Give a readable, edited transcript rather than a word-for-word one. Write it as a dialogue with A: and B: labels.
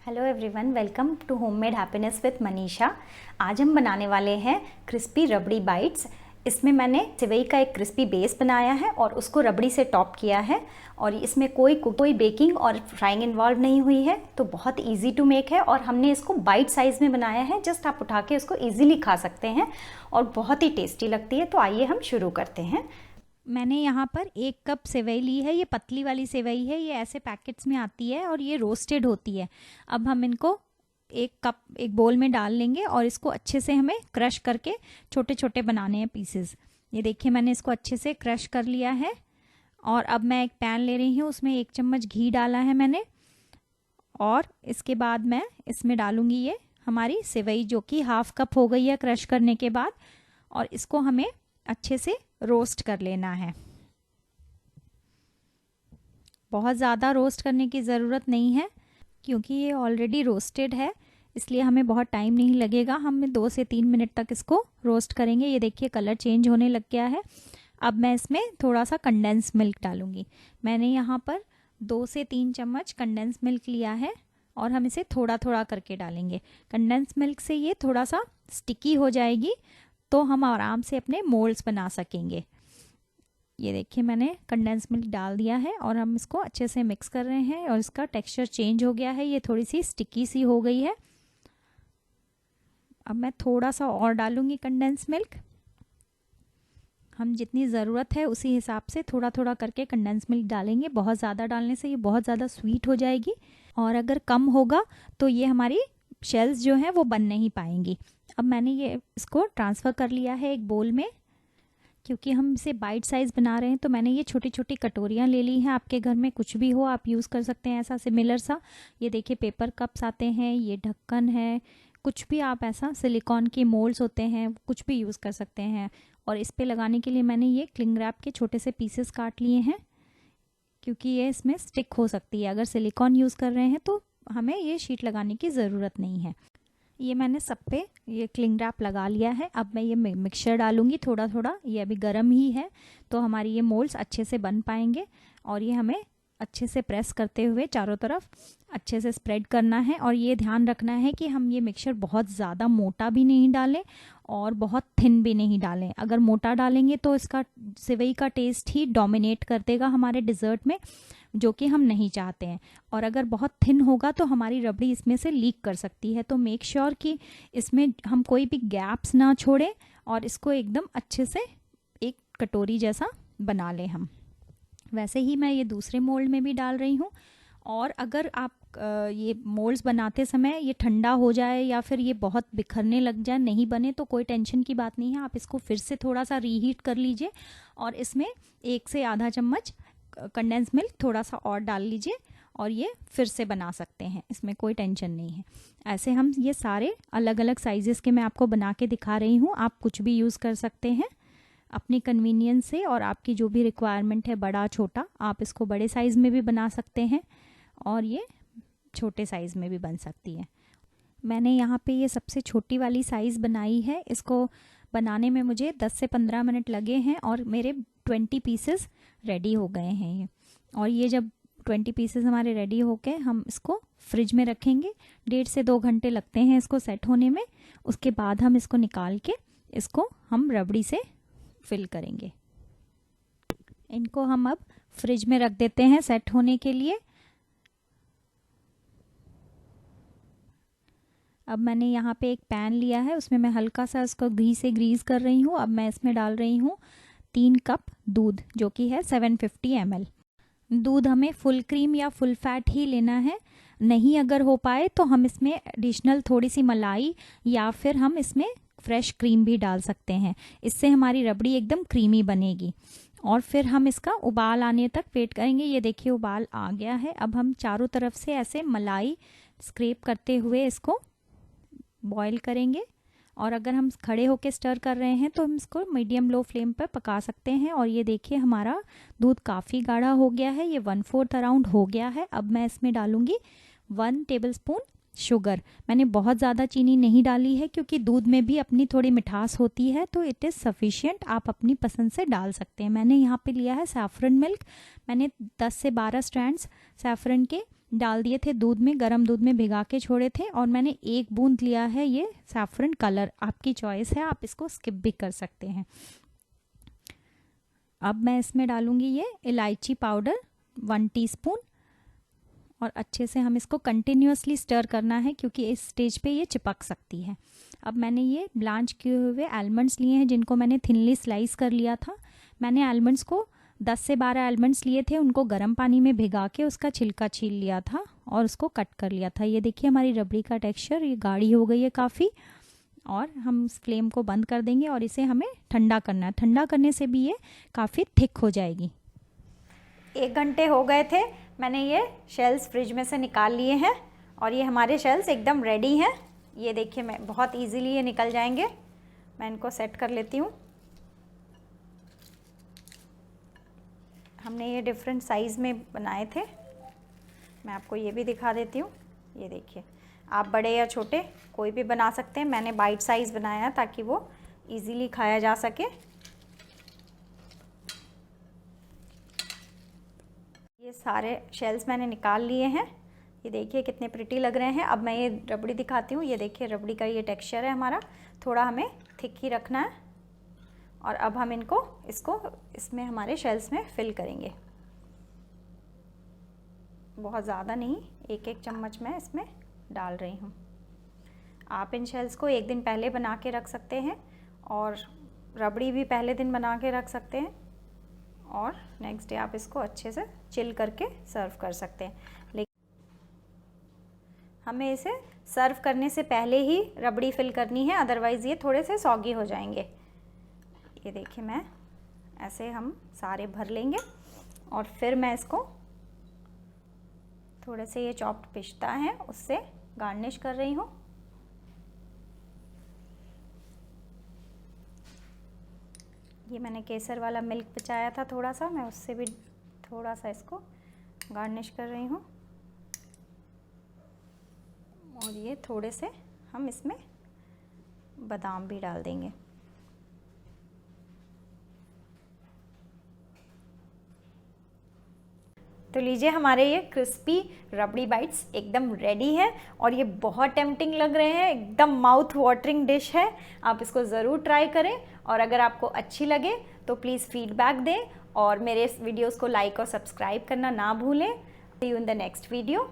A: Hello everyone, welcome to homemade happiness with Manisha. आज हम बनाने वाले हैं क्रिस्पी रबड़ी बाइट्स। इसमें मैंने सेवई का एक क्रिस्पी बेस बनाया है और उसको रबड़ी से टॉप किया है और इसमें कोई बेकिंग और फ्राइंग इन्वॉल्व नहीं हुई है, तो बहुत इजी टू मेक है। और हमने इसको बाइट साइज़ में बनाया है, जस्ट आप उठा के इसको ईजिली खा सकते हैं और बहुत ही टेस्टी लगती है। तो आइए हम शुरू करते हैं। मैंने यहाँ पर 1 कप सेवई ली है। ये पतली वाली सेवई है, ये ऐसे पैकेट्स में आती है और ये रोस्टेड होती है। अब हम इनको एक बोल में डाल लेंगे और इसको अच्छे से हमें क्रश करके छोटे छोटे बनाने हैं पीसेस। ये देखिए, मैंने इसको अच्छे से क्रश कर लिया है। और अब मैं एक पैन ले रही हूँ, उसमें 1 चम्मच घी डाला है मैंने और इसके बाद मैं इसमें डालूंगी ये हमारी सेवई, जो कि 1/2 कप हो गई है क्रश करने के बाद। और इसको हमें अच्छे से रोस्ट कर लेना है। बहुत ज़्यादा रोस्ट करने की ज़रूरत नहीं है क्योंकि ये ऑलरेडी रोस्टेड है, इसलिए हमें बहुत टाइम नहीं लगेगा। हम 2 से 3 मिनट तक इसको रोस्ट करेंगे। ये देखिए, कलर चेंज होने लग गया है। अब मैं इसमें थोड़ा सा कंडेंस मिल्क डालूंगी। मैंने यहाँ पर 2 से 3 चम्मच कंडेंस मिल्क लिया है और हम इसे थोड़ा थोड़ा करके डालेंगे। कंडेंस मिल्क से ये थोड़ा सा स्टिकी हो जाएगी, तो हम आराम से अपने मोल्ड्स बना सकेंगे। ये देखिए, मैंने कंडेंस मिल्क डाल दिया है और हम इसको अच्छे से मिक्स कर रहे हैं और इसका टेक्सचर चेंज हो गया है, ये थोड़ी सी स्टिकी सी हो गई है। अब मैं थोड़ा सा और डालूंगी कंडेंस मिल्क। हम जितनी ज़रूरत है उसी हिसाब से थोड़ा थोड़ा करके कंडेंस मिल्क डालेंगे। बहुत ज़्यादा डालने से ये बहुत ज़्यादा स्वीट हो जाएगी और अगर कम होगा तो ये हमारी शेल्स जो हैं वो बन नहीं पाएंगी। अब मैंने ये इसको ट्रांसफ़र कर लिया है एक बोल में। क्योंकि हम इसे बाइट साइज़ बना रहे हैं तो मैंने ये छोटी छोटी कटोरियाँ ले ली हैं। आपके घर में कुछ भी हो आप यूज़ कर सकते हैं, ऐसा सिमिलर सा। ये देखिए, पेपर कप्स आते हैं, ये ढक्कन है, कुछ भी आप ऐसा सिलिकॉन के मोल्ड्स होते हैं, कुछ भी यूज़ कर सकते हैं। और इस पे लगाने के लिए मैंने ये क्लिंग रैप के छोटे से पीसेस काट लिए हैं, क्योंकि ये इसमें स्टिक हो सकती है। अगर सिलिकॉन यूज़ कर रहे हैं तो हमें ये शीट लगाने की ज़रूरत नहीं है। ये मैंने सब पे ये क्लिंग रैप लगा लिया है। अब मैं ये मिक्सचर डालूंगी थोड़ा थोड़ा। ये अभी गर्म ही है तो हमारी ये मोल्ड्स अच्छे से बन पाएंगे। और ये हमें अच्छे से प्रेस करते हुए चारों तरफ अच्छे से स्प्रेड करना है। और ये ध्यान रखना है कि हम ये मिक्सचर बहुत ज़्यादा मोटा भी नहीं डालें और बहुत थिन भी नहीं डालें। अगर मोटा डालेंगे तो इसका सेवई का टेस्ट ही डोमिनेट कर देगा हमारे डिज़र्ट में, जो कि हम नहीं चाहते हैं। और अगर बहुत थिन होगा तो हमारी रबड़ी इसमें से लीक कर सकती है। तो मेक श्योर कि इसमें हम कोई भी गैप्स ना छोड़ें और इसको एकदम अच्छे से एक कटोरी जैसा बना लें हम। वैसे ही मैं ये दूसरे मोल्ड में भी डाल रही हूँ। और अगर आप ये मोल्ड्स बनाते समय ये ठंडा हो जाए या फिर ये बहुत बिखरने लग जाए, नहीं बने, तो कोई टेंशन की बात नहीं है। आप इसको फिर से थोड़ा सा रीहीट कर लीजिए और इसमें 1 से आधा चम्मच कंडेंस मिल्क थोड़ा सा और डाल लीजिए और ये फिर से बना सकते हैं, इसमें कोई टेंशन नहीं है। ऐसे हम ये सारे अलग अलग साइजेस के मैं आपको बना के दिखा रही हूँ। आप कुछ भी यूज़ कर सकते हैं अपनी कन्वीनियंस से, और आपकी जो भी रिक्वायरमेंट है, बड़ा छोटा, आप इसको बड़े साइज़ में भी बना सकते हैं और ये छोटे साइज़ में भी बन सकती है। मैंने यहाँ पे ये सबसे छोटी वाली साइज़ बनाई है। इसको बनाने में मुझे 10 से 15 मिनट लगे हैं और मेरे 20 पीसेस रेडी हो गए हैं ये। और ये जब 20 पीसेस हमारे रेडी हो गए, हम इसको फ्रिज में रखेंगे। 1.5 से 2 घंटे लगते हैं इसको सेट होने में। उसके बाद हम इसको निकाल के इसको हम रबड़ी से फिल करेंगे। इनको हम अब फ्रिज में रख देते हैं सेट होने के लिए। अब मैंने यहाँ पे एक पैन लिया है, उसमें मैं हल्का सा इसको घी से ग्रीस कर रही हूँ। अब मैं इसमें डाल रही हूँ 3 कप दूध, जो कि है 750 ml। दूध हमें फुल क्रीम या फुल फैट ही लेना है। नहीं अगर हो पाए तो हम इसमें एडिशनल थोड़ी सी मलाई या फिर हम इसमें फ्रेश क्रीम भी डाल सकते हैं। इससे हमारी रबड़ी एकदम क्रीमी बनेगी। और फिर हम इसका उबाल आने तक वेट करेंगे। ये देखिए, उबाल आ गया है। अब हम चारों तरफ से ऐसे मलाई स्क्रैप करते हुए इसको बॉईल करेंगे। और अगर हम खड़े होके स्टर कर रहे हैं तो हम इसको मीडियम लो फ्लेम पर पका सकते हैं। और ये देखिए, हमारा दूध काफ़ी गाढ़ा हो गया है, ये 1/4 अराउंड हो गया है। अब मैं इसमें डालूंगी 1 टेबलस्पून शुगर। मैंने बहुत ज़्यादा चीनी नहीं डाली है क्योंकि दूध में भी अपनी थोड़ी मिठास होती है, तो इट इज़ सफिशिएंट। आप अपनी पसंद से डाल सकते हैं। मैंने यहाँ पे लिया है सैफरन मिल्क। मैंने 10 से 12 स्ट्रैंड्स सैफरन के डाल दिए थे दूध में, गर्म दूध में भिगा के छोड़े थे, और मैंने 1 बूंद लिया है ये सैफरन कलर। आपकी चॉइस है, आप इसको स्किप भी कर सकते हैं। अब मैं इसमें डालूंगी ये इलायची पाउडर 1 टीस्पून, और अच्छे से हम इसको कंटिन्यूअसली स्टर करना है क्योंकि इस स्टेज पे ये चिपक सकती है। अब मैंने ये ब्लांच किए हुए आलमंड्स लिए हैं जिनको मैंने थिनली स्लाइस कर लिया था। मैंने आलमंड्स को 10 से 12 आलमंड्स लिए थे, उनको गर्म पानी में भिगा के उसका छिलका छील लिया था और उसको कट कर लिया था। ये देखिए हमारी रबड़ी का टेक्सचर ये गाढ़ी हो गई है काफ़ी, और हम इस फ्लेम को बंद कर देंगे और इसे हमें ठंडा करना है। ठंडा करने से भी ये काफ़ी थिक हो जाएगी। 1 घंटे हो गए थे, मैंने ये शेल्स फ्रिज में से निकाल लिए हैं और ये हमारे शेल्स एकदम रेडी हैं। ये देखिए, मैं बहुत इजीली ये निकल जाएंगे। मैं इनको सेट कर लेती हूँ। हमने ये डिफरेंट साइज़ में बनाए थे, मैं आपको ये भी दिखा देती हूँ। ये देखिए, आप बड़े या छोटे कोई भी बना सकते हैं। मैंने बाइट साइज़ बनाया ताकि वो इजीली खाया जा सके। ये सारे शेल्स मैंने निकाल लिए हैं। ये देखिए कितने प्रिटी लग रहे हैं। अब मैं ये रबड़ी दिखाती हूँ। ये देखिए रबड़ी का ये टेक्सचर है हमारा, थोड़ा हमें थिक ही रखना है। और अब हम इसको इसमें हमारे शेल्स में फिल करेंगे। बहुत ज़्यादा नहीं, 1-1 चम्मच मैं इसमें डाल रही हूँ। आप इन शेल्स को 1 दिन पहले बना के रख सकते हैं और रबड़ी भी पहले दिन बना के रख सकते हैं, और नेक्स्ट डे आप इसको अच्छे से चिल करके सर्व कर सकते हैं। लेकिन हमें इसे सर्व करने से पहले ही रबड़ी फिल करनी है, अदरवाइज़ ये थोड़े से सॉगी हो जाएंगे। ये देखिए, मैं ऐसे हम सारे भर लेंगे और फिर मैं इसको थोड़े से ये चॉप्ड पिस्ता है उससे गार्निश कर रही हूँ। ये मैंने केसर वाला मिल्क बचाया था थोड़ा सा, मैं उससे भी थोड़ा सा इसको गार्निश कर रही हूँ। और ये थोड़े से हम इसमें बादाम भी डाल देंगे। तो लीजिए, हमारे ये क्रिस्पी रबड़ी बाइट्स एकदम रेडी है और ये बहुत टेम्पटिंग लग रहे हैं, एकदम माउथ वाटरिंग डिश है। आप इसको ज़रूर ट्राई करें और अगर आपको अच्छी लगे तो प्लीज़ फीडबैक दें और मेरे वीडियोस को लाइक और सब्सक्राइब करना ना भूलें। See you in the next video.